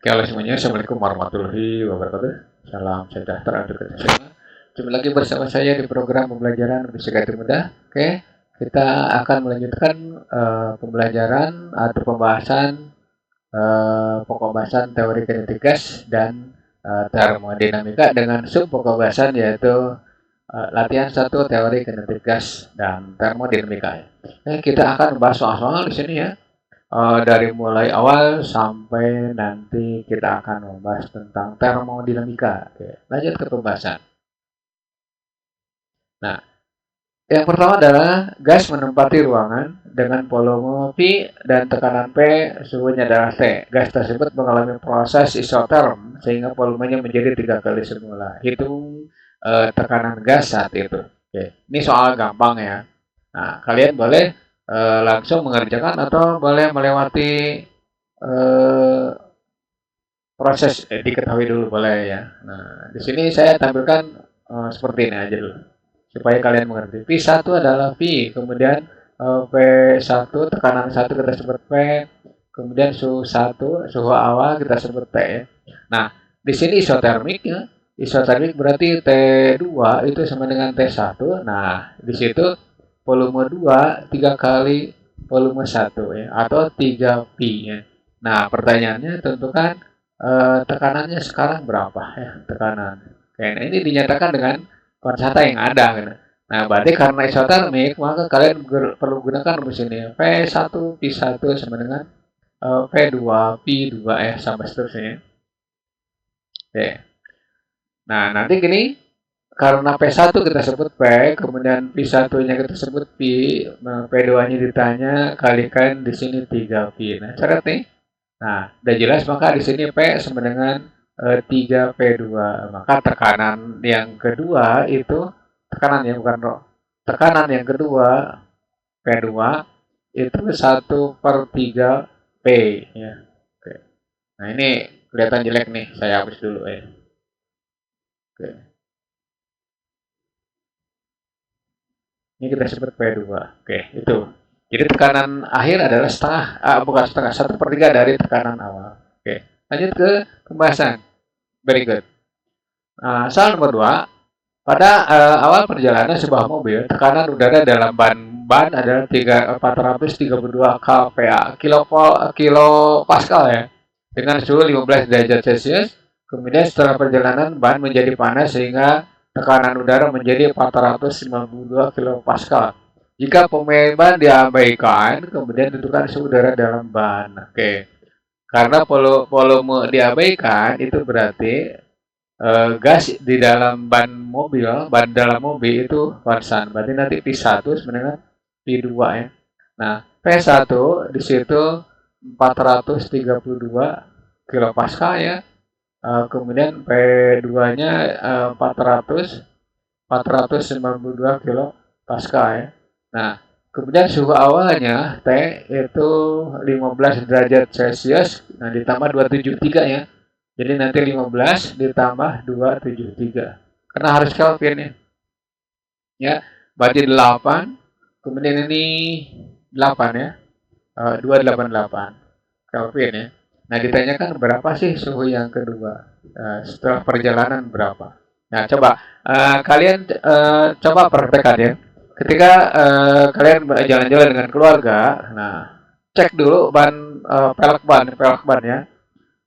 Oke, halo semuanya. Assalamualaikum warahmatullahi wabarakatuh. Salam sejahtera untuk kita semua. Jumpa lagi bersama saya di program pembelajaran Fisika Mudah. Oke, kita akan melanjutkan pembelajaran atau pembahasan pokok bahasan teori kinetik gas dan termodinamika dengan sub pokok bahasan yaitu latihan 1 teori kinetik gas dan termodinamika. Kita akan membahas soal-soal di sini ya. Dari mulai awal sampai nanti kita akan membahas tentang termodinamika. Oke, lanjut ke pembahasan. Nah, yang pertama adalah gas menempati ruangan dengan volume V dan tekanan P, suhunya adalah T. Gas tersebut mengalami proses isoterm sehingga volumenya menjadi 3 kali semula. Hitung tekanan gas saat itu. Oke, ini soal gampang ya. Nah, kalian boleh langsung mengerjakan atau boleh melewati proses diketahui dulu boleh ya. Nah, di sini saya tampilkan seperti ini aja dulu supaya kalian mengerti. V1 adalah V, kemudian P1 tekanan 1 kita sebut P, kemudian suhu 1, suhu awal kita sebut T ya. Nah, di sini isotermik ya. Isotermik berarti T2 itu sama dengan T1. Nah, di situ volume 2 3 kali volume 1 ya atau 3 pi ya. Nah, pertanyaannya tentukan tekanannya sekarang berapa ya tekanan. Oke, nah ini dinyatakan dengan konstan yang ada gitu. Nah, berarti karena isotermik maka kalian perlu gunakan rumus ini. P1 pi1 sama dengan P2 pi2 sampai seterusnya. Oke. Nah, nanti gini karena P1 kita sebut P, kemudian P1-nya kita sebut P, P2-nya ditanya, kalikan di sini 3P. Nah, catat nih. Nah, udah jelas maka di sini P sama dengan 3P2. Maka tekanan yang kedua itu, tekanan yang bukan rho. Tekanan yang kedua, P2, itu 1/3P. Ya. Oke. Nah, ini kelihatan jelek nih, saya hapus dulu ya. Oke. Ini kita sebut P2. Oke, itu. Jadi tekanan akhir adalah bukan setengah, 1/3 dari tekanan awal. Oke, lanjut ke pembahasan. Very good. Nah, soal nomor 2. Pada awal perjalanan sebuah mobil, tekanan udara dalam ban adalah 432 kPa, kilopascal ya, dengan suhu 15 derajat Celcius. Kemudian setelah perjalanan ban menjadi panas sehingga tekanan udara menjadi 492 kilopascal. Jika pemain ban diabaikan, kemudian tentukan suhu udara dalam ban. Oke, karena volume diabaikan itu berarti gas di dalam ban dalam mobil itu konstan. Berarti nanti P1 sebenarnya P2 ya. Nah, P1 di situ 432 kilopascal ya. Kemudian P2-nya 492 kilopascal ya. Nah, kemudian suhu awalnya T itu 15 derajat Celcius. Nah, ditambah 273 ya. Jadi nanti 15 ditambah 273. Karena harus Kelvin ya. Ya, berarti 8. Kemudian ini 8 ya. 288 Kelvin ya. Nah, ditanyakan berapa sih suhu yang kedua? Setelah perjalanan berapa? Nah, coba kalian coba praktekkan ya. Ketika kalian jalan-jalan dengan keluarga, nah, cek dulu pelek ban ya.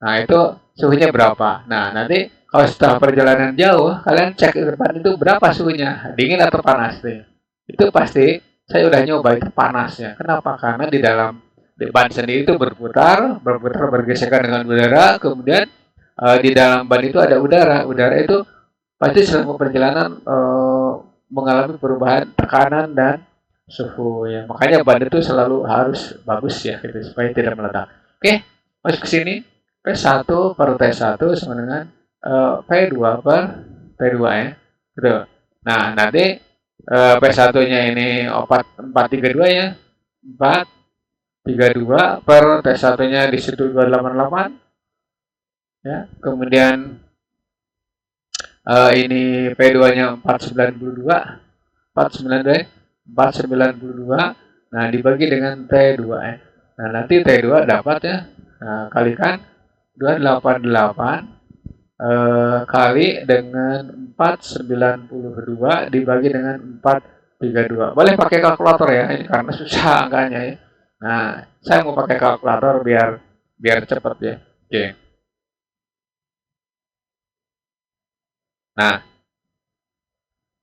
Nah, itu suhunya berapa. Nah, nanti kalau setelah perjalanan jauh, kalian cek ke depan itu berapa suhunya, dingin atau panas nih. Itu pasti saya udah nyoba itu panasnya. Kenapa? Karena di dalam ban sendiri itu berputar bergesekan dengan udara, kemudian di dalam ban itu ada udara. Udara itu pasti selama perjalanan mengalami perubahan tekanan dan suhu ya. Makanya ban itu selalu harus bagus ya gitu supaya tidak meledak. Oke, masuk ke sini. P1 per T1 sama dengan P2 per T2 ya. Gitu. Nah, nanti P1-nya ini 432 ya. 432 per T1-nya di situ 288 ya. Kemudian ini P2-nya 492. 492. Nah, dibagi dengan T2 ya. Nah, nanti T2 dapat ya. Nah, kalikan 288 kali dengan 492 dibagi dengan 432. Boleh pakai kalkulator ya, ini karena susah angkanya ya. Nah, saya mau pakai kalkulator biar cepat ya. Oke. Nah,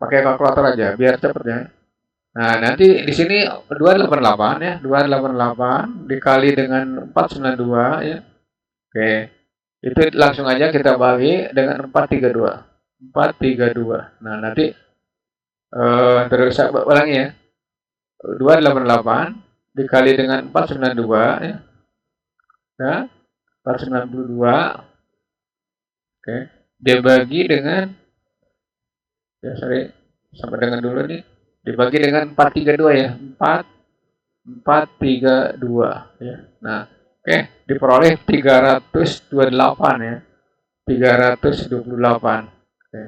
pakai kalkulator aja biar cepat ya. Nah, nanti di sini 288 ya, 288 dikali dengan 492 ya. Oke. Itu langsung aja kita bagi dengan 432. 432. Nah, nanti terus saya ulangi ya. 288 dikali dengan 492 ya. Ya, 492. Oke. Dibagi dengan ya sorry, sama dengan dulu nih. Dibagi dengan 432 ya. 432 ya. Nah, oke, diperoleh 328 ya. 328. Oke.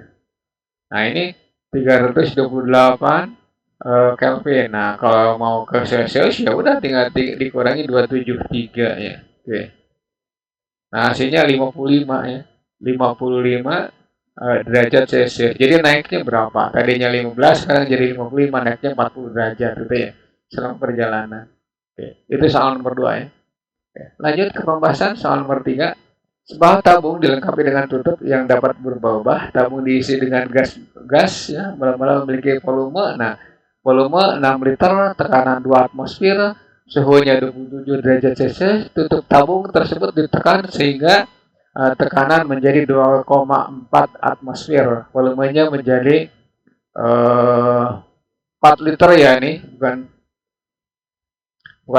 Nah, ini 328 Kelvin. Nah, kalau mau ke Celsius ya udah tinggal dikurangi 273 ya. Oke. Nah, hasilnya 55 ya. 55 derajat Celcius. Jadi naiknya berapa? Tadinya 15, sekarang jadi 55, naiknya 40 derajat gitu ya. Selama perjalanan. Oke. Itu soal nomor 2 ya. Oke. Lanjut ke pembahasan soal nomor 3. Sebuah tabung dilengkapi dengan tutup yang dapat berubah-ubah. Tabung diisi dengan gas ya, mula-mula memiliki volume. Nah, volume 6 liter, tekanan 2 atmosfer, suhunya 27 derajat Celcius. Tutup tabung tersebut ditekan sehingga tekanan menjadi 2,4 atmosfer. Volumenya menjadi 4 liter ya, ini bukan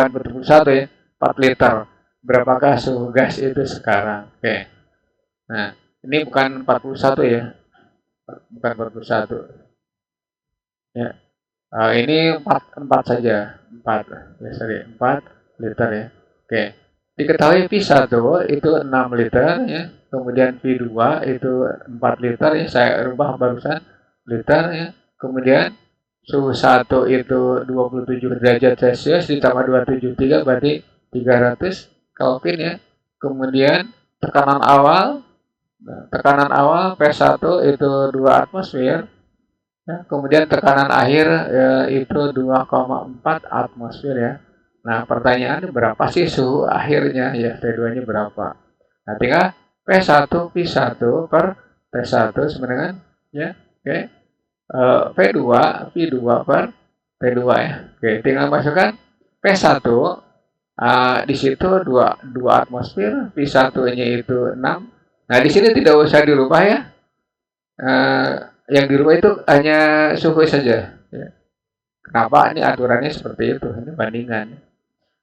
betul satu ya, 4 liter. Berapakah suhu gas itu sekarang? Oke. Nah, ini bukan 41 ya. Bukan 41. Ya. Ini 4 saja. 4. Ya, sorry, 4 liter ya. Oke. Diketahui V1 itu 6 liter ya. Kemudian V2 itu 4 liter ya. Saya rubah barusan liter ya. Kemudian suhu 1 itu 27 derajat Celcius ditambah 273 berarti 300 Kelvin ya. Kemudian tekanan awal P1 itu 2 atmosfer. Ya, kemudian tekanan akhir ya, itu 2,4 atmosfer ya. Nah, pertanyaannya berapa sih suhu akhirnya ya, T2-nya berapa? Nah, tinggal P1 per T1 sama dengan ya, oke. V2 per T2 ya. Oke, tinggal masukkan P1 di situ 2 atmosfer, V1-nya itu 6. Nah, di sini tidak usah dirubah ya. Yang dirubah itu hanya suhu saja. Ya. Kenapa? Ini aturannya seperti itu. Ini bandingan.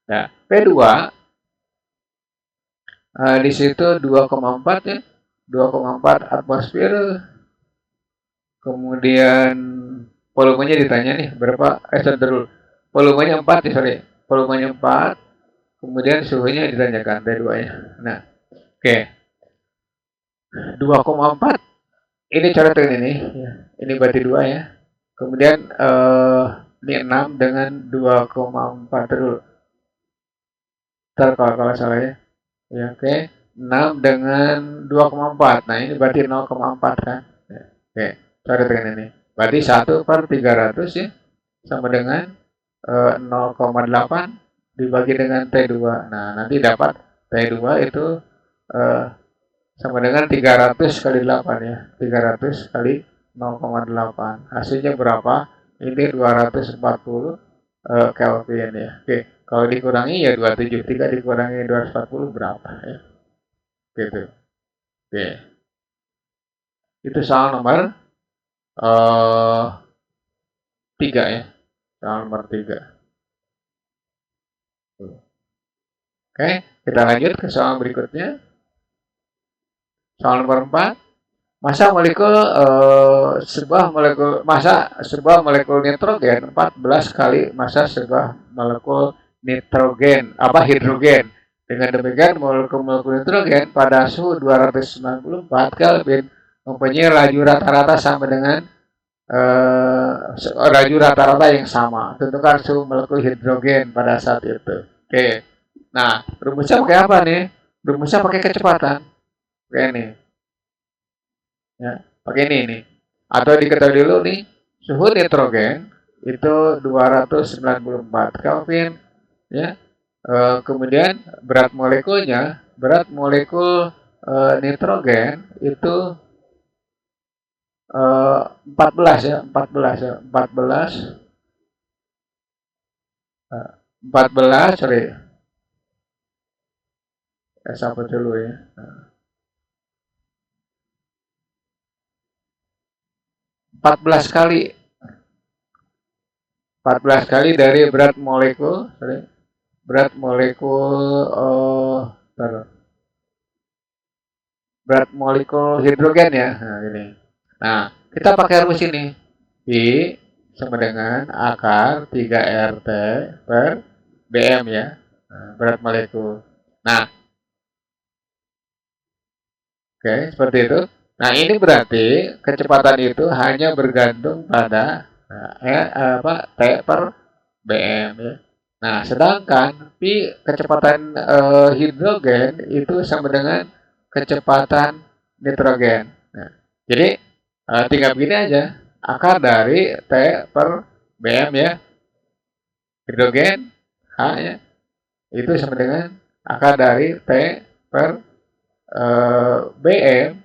Nah, P2 di situ 2,4 ya. 2,4 atmosfer. Kemudian volumenya ditanya nih berapa? Dulu. Volumenya 4 ya, sorry. Volumenya 4. Kemudian suhunya ditanyakan T2-nya. Nah, oke. 2,4 ini coretan ini ya. Ini berarti 2 ya. Kemudian ini 6 dengan 2,4 dulu. Ntar kalau salah ya. Ya, oke. 6 dengan 2,4. Nah, ini berarti 0,4 kan. Ya, oke. Coretan ini. Berarti 1 per 300 ya. Sama dengan 0,8 dibagi dengan T2. Nah, nanti dapat T2 itu sama dengan 300 kali 8 ya. 300 kali 0,8. Hasilnya berapa? Ini 240 Kelvin ya. Oke, kalau dikurangi ya 273 dikurangi 240 berapa ya? Gitu. Oke. Itu soal nomor 3 ya. Soal nomor 3. Oke, kita lanjut ke soal berikutnya. Soal nomor 4. Masa sebuah molekul nitrogen 14 kali massa sebuah molekul hidrogen. Dengan demikian molekul nitrogen pada suhu 294 Kelvin mempunyai laju rata-rata sama dengan laju rata-rata yang sama. Tentukan suhu molekul hidrogen pada saat itu. Oke. Nah, rumusnya pakai apa nih? rumusnya pakai kecepatan. Pakai ini. Ya, pakai ini. Atau diketahui dulu nih, suhu nitrogen itu 294 Kelvin, ya. Kemudian berat molekul nitrogen itu 14 ya, 14 ya, 14, sorry, siapa dulu ya, 14 kali, 14 kali dari berat molekul, sorry, berat molekul berat molekul hidrogen ya. Nah, ini. Nah, kita pakai rumus ini. I sama dengan akar 3RT per BM ya. Nah, berat molekul. Nah, oke, seperti itu. Nah, ini berarti kecepatan itu hanya bergantung pada T per BM ya. Nah, sedangkan pi kecepatan hidrogen itu sama dengan kecepatan nitrogen. Nah, jadi tinggal begini aja, akar dari T per BM ya, hidrogen H ya, itu sama dengan akar dari T per BM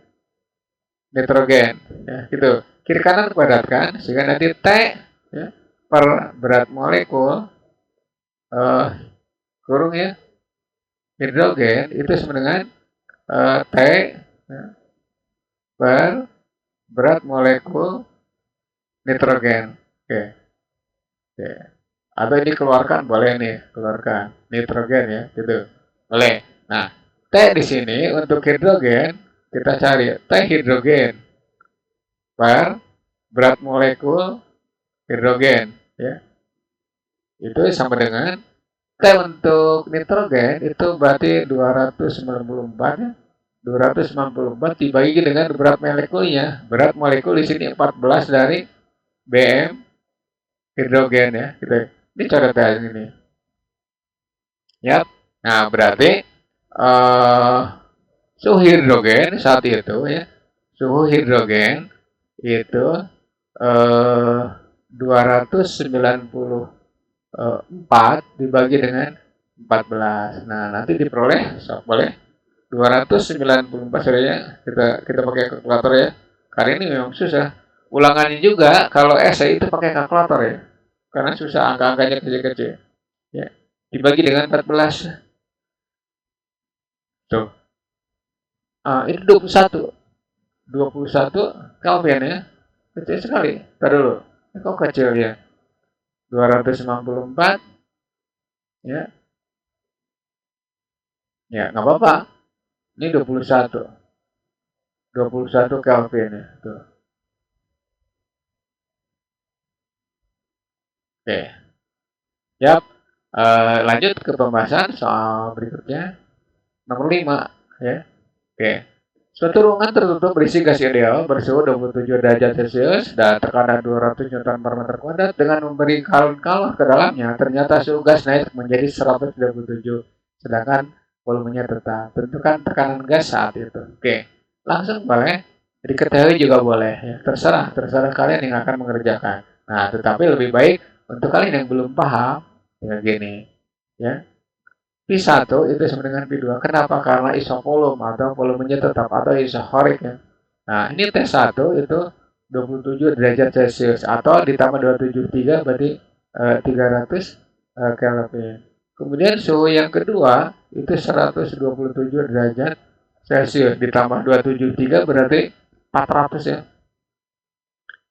nitrogen ya, gitu. Kiri kanan kuadratkan sehingga nanti T ya, per berat molekul kurung ya hidrogen itu sama dengan T ya, per berat molekul nitrogen. Oke. Oke. Atau ini keluarkan boleh nih, keluarkan nitrogen ya, gitu. Boleh. Nah, T di sini untuk hidrogen kita cari T hidrogen per berat molekul hidrogen ya. Itu sama dengan T untuk nitrogen itu berarti 294 ya. 294 dibagi dengan berat molekulnya. Berat molekul di sini 14 dari BM hidrogen ya. Gitu. Ini coretan ini. Yap. Nah, berarti suhu hidrogen saat itu ya. Suhu hidrogen itu 294 dibagi dengan 14. Nah, nanti diperoleh, sok boleh 294 saudara, kita pakai kalkulator ya. Karena ini memang susah. Ulangannya juga kalau esai itu pakai kalkulator ya. Karena susah angka-angkanya kecil-kecil. Ya. Dibagi dengan 14. Tuh. Itu 21. 21 Kelvin ya. Kecil sekali. Tadi dulu. Ini kok kecil ya? 294 ya. Ya, nggak apa-apa. Ini 21. 21 Kelvin ya. Tuh. Oke. Yap. Lanjut ke pembahasan soal berikutnya. Nomor 5 ya. Oke. Suatu ruangan tertutup berisi gas ideal bersuhu 27 derajat Celcius dan tekanan 200 Newton per meter kuadrat dengan memberi kalon-kalon ke dalamnya, ternyata suhu gas naik menjadi 127, sedangkan volumenya tetap. Tentukan tekanan gas saat itu. Oke, langsung boleh, diketahui juga boleh. Ya. Terserah kalian yang akan mengerjakan. Nah, tetapi lebih baik untuk kalian yang belum paham dengan gini, ya. P1 itu sama dengan P2. Kenapa? Karena isovolum atau volumenya tetap atau isohorik ya. Nah, ini T1 itu 27 derajat Celcius atau ditambah 273 berarti 300 Kelvin. Kemudian suhu yang kedua itu 127 derajat Celcius ditambah 273 berarti 400 ya.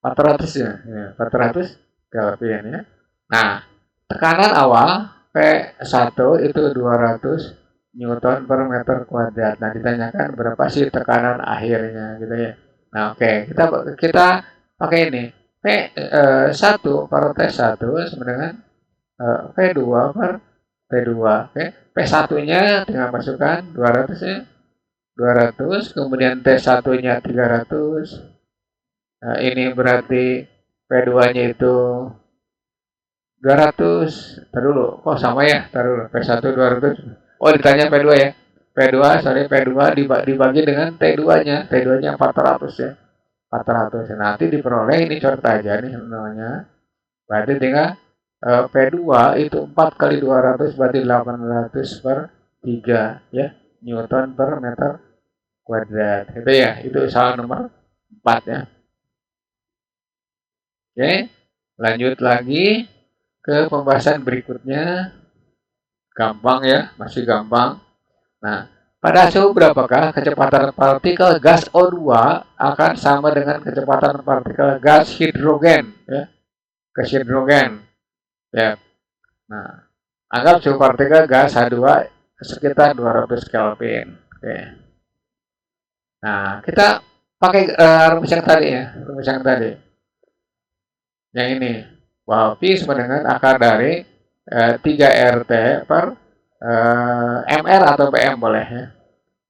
400 ya, 400 Kelvin ya. Nah, tekanan awal P1 itu 200 Newton per meter kuadrat. Nah, ditanyakan berapa sih tekanan akhirnya gitu ya. Nah, oke, kita pakai ini. P1 per T1 sama dengan P2 per T2. Oke. P1-nya tinggal masukkan 200 ya. 200, kemudian T1-nya 300. Nah, ini berarti P2-nya itu 200. Tar dulu. Kok sama ya? Tar dulu. P1 200. Oh, ditanya P2 ya. P2 dibagi dengan T2-nya. T2-nya 400 ya. 400. Nanti diperoleh ini contoh aja nih namanya. Berarti tinggal P2 itu 4 kali 200 berarti 800 per 3 ya. Newton per meter kuadrat. Itu ya, itu soal nomor 4 ya. Oke, lanjut lagi ke pembahasan berikutnya. Gampang ya, masih gampang. Nah, pada suhu berapakah kecepatan partikel gas O2 akan sama dengan kecepatan partikel gas hidrogen ya, gas hidrogen ya. Nah, anggap suhu partikel gas H2 sekitar 200 Kelvin. Oke. Nah, kita pakai rumus yang tadi ya, rumus yang tadi. Yang ini, bahwa P sama dengan akar dari 3RT per MR atau PM boleh ya.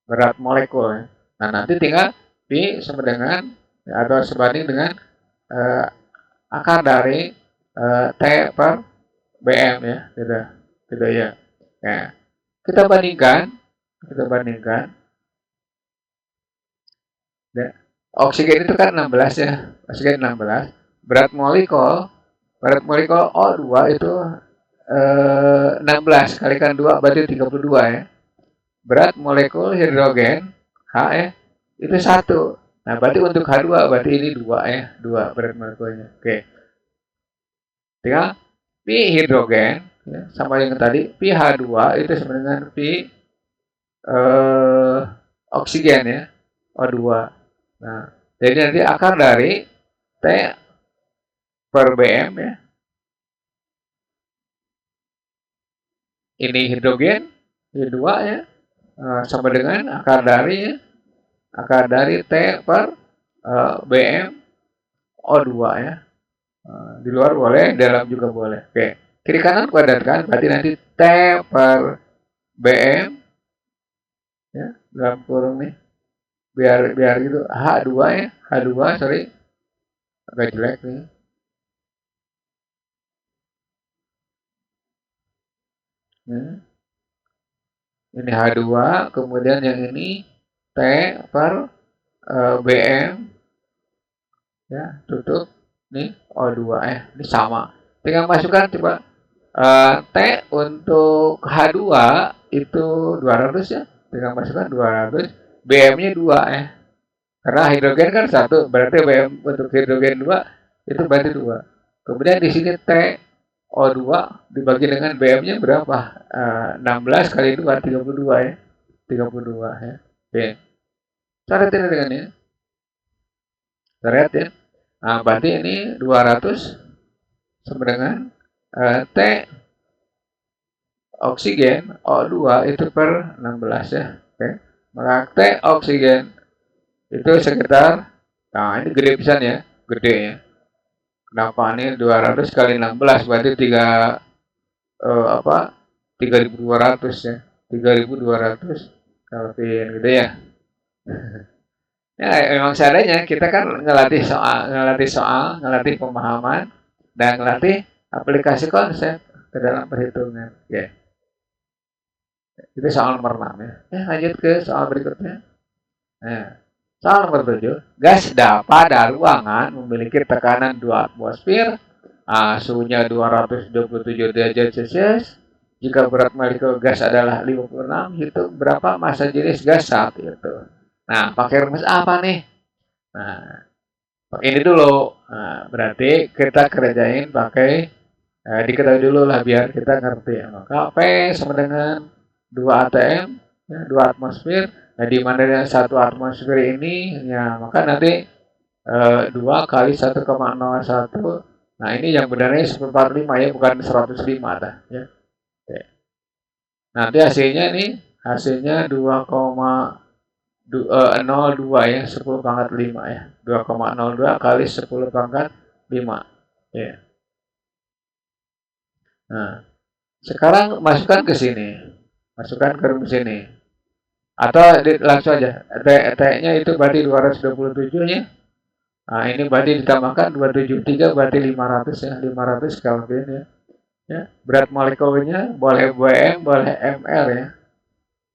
Berat molekul ya. Nah, nanti tinggal P sama dengan atau sebanding dengan akar dari T per BM ya, gitu ya. Nah, kita bandingkan ya. Oksigen itu kan 16 ya, oksigen 16. Berat molekul O2 itu 16 kalikan 2 berarti 32 ya. Berat molekul hidrogen H ya, itu 1. Nah, berarti untuk H2 berarti ini 2 ya, 2 berat molekulnya. Oke. Tinggal Pi hidrogen ya, sama yang tadi, Pi H2 itu sama dengan Pi oksigen ya, O2. Nah, jadi nanti akar dari T per BM ya. Ini hidrogen, H2 ya, sama dengan akar dari T per BM O2 ya. Di luar boleh, dalam juga boleh. Oke. Kiri kanan kuadratkan, berarti nanti T per BM ya, dalam kurung nih. Biar gitu. H2 ya, H2 sorry. Agak jelek nih. Ini H2, kemudian yang ini T per BM ya, tutup nih O2 ini sama. Tinggal masukkan coba T untuk H2 itu 200 ya. Tinggal masukkan 200, BM-nya 2 ya. Karena hidrogen kan 1, berarti BM untuk hidrogen 2 itu berarti 2. Kemudian di sini T O2 dibagi dengan BM-nya berapa? 16 kali 2 32 ya. 32 ya. Oke. Cara tidak dengan ini. Lihat ya. Nah, berarti ini 200 sama dengan T oksigen O2 itu per 16 ya. Oke. Maka T oksigen itu sekitar, nah ini gede pisan ya, gede ya. Kenapa ini 200 kali 16 berarti 3.200 ya. 3.200 Kelvin gitu ya. Ya memang seadanya, kita kan ngelatih ngelatih pemahaman dan ngelatih aplikasi konsep ke dalam perhitungan. Ya. Itu soal nomor 6 ya. Lanjut ke soal berikutnya. Nah, soal nomor 7. Gas pada ruangan memiliki tekanan 2 atmosfer, suhunya 227 derajat Celcius. Jika berat molekul gas adalah 56, hitung berapa massa jenis gas saat itu. Nah, pakai rumus apa nih? Nah, ini dulu. Nah, berarti kita kerjain pakai diketahui dulu lah biar kita ngerti. Maka P sama dengan 2 atm, ya, 2 atmosfer. Nah, di mana yang 1 atmosfer ini, ya maka nanti 2 kali 1,01. Nah, ini yang benarnya 145 ya, bukan 105 dah, ya. Oke. Nanti hasilnya 2,02 ya, 10 pangkat 5 ya. 2,02 kali 10 pangkat 5. Ya. Nah, sekarang masukkan ke sini. Masukkan ke rumus ini. Atau langsung aja. T-nya itu berarti 227-nya. Nah, ini berarti ditambahkan 273 berarti 500 ya. 500 Kelvin ya. Ya, berat molekulnya boleh BM, boleh MR ya.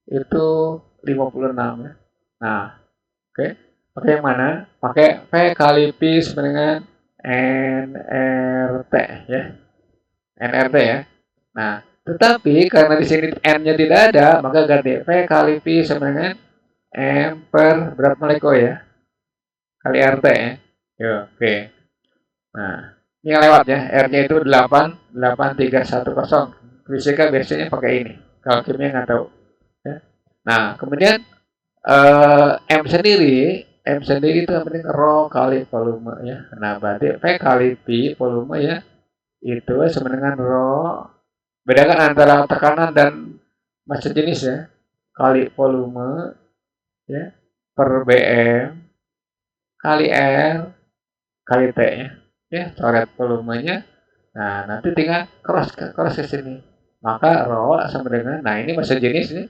Itu 56 ya. Nah, oke. Pakai yang mana? Pakai P kali P sama dengan NRT ya. NRT ya. Nah, tetapi karena di sini N-nya tidak ada, maka ganti P kali P sama dengan M per berat molekul ya. Kali RT ya. Yo, oke. Nah, ini yang lewat ya. R-nya itu 88310. Fisika biasanya pakai ini. Kalau kimia nggak tahu. Ya. Nah, kemudian M sendiri itu yang penting rho kali volume ya. Nah, berarti P kali P volume ya itu sama dengan rho. Bedakan antara tekanan dan massa jenis ya. Kali volume ya per BM kali R kali T ya. Ya, coret volumenya. Nah, nanti tinggal cross ke sini. Maka rho sama dengan, nah ini massa jenis nih,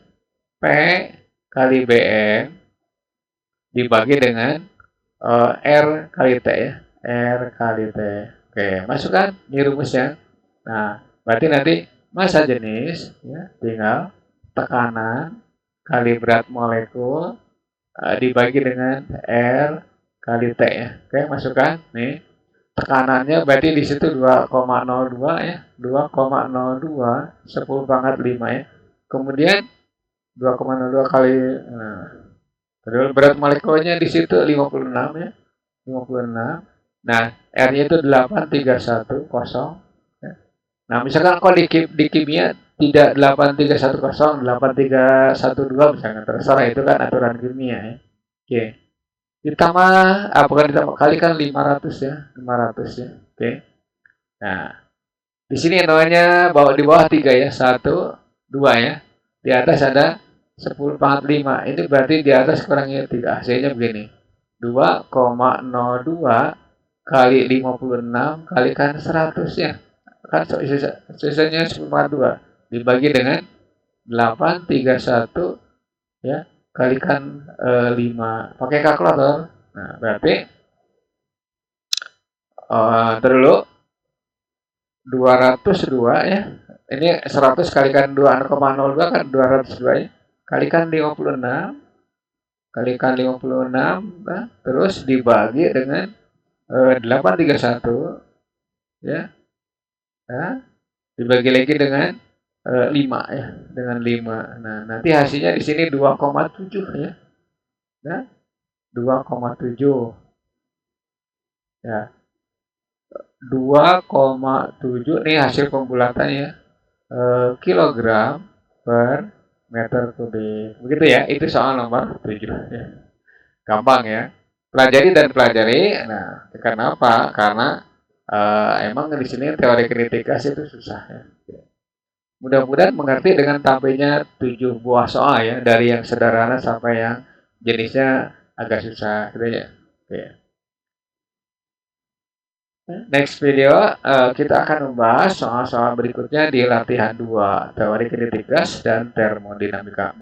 P kali BM dibagi dengan R kali T ya. R kali T. Oke, masukkan di rumusnya. Nah, berarti nanti massa jenis ya, tinggal tekanan kali berat molekul dibagi dengan R kali T ya. Oke, masukkan nih. Tekanannya berarti di situ 2,02 ya. 2,02 10 pangkat 5 ya. Kemudian 2,02 kali terus berat molekulnya di situ 56 ya. 56. Nah, R-nya itu 8310 ya. Nah, misalkan kalau di kimia tidak 8310, 8312 misalkan terserah, itu kan aturan kimia ya. Oke. Ditambah bukan ditambah, kali kan 500 ya, 500 ya. Oke. Nah, di sini namanya di bawah 3 ya, 1 2 ya. Di atas ada 10 pangkat 5. Ini berarti di atas kurangnya 3. Hasilnya begini. 2,02 kali 56 kalikan 100 ya. Kan sisanya 10 pangkat 2 dibagi dengan 831 ya, kalikan 5 pakai kalkulator. Nah, berarti dulu 202 ya. Ini 100 kalikan 2,02 kan 202 ya. Kalikan 56 kalikan 56 nah, terus dibagi dengan 831 ya. Nah, dibagi lagi dengan 5 ya, dengan 5. Nah, nanti hasilnya di sini 2,7 ya. Nah, 2,7 ya. 2,7 nih hasil pembulatannya kilogram per meter kubik. Begitu ya, itu soal nomor 7 ya. Gampang ya. Pelajari dan pelajari. Nah, kenapa? Karena emang di sini teori kritikasi itu susah ya. Mudah-mudahan mengerti dengan tampilnya 7 buah soal ya, dari yang sederhana sampai yang jenisnya agak susah gitu ya. Oke. Next video kita akan membahas soal-soal berikutnya di latihan 2, teori kritik gas dan termodinamika.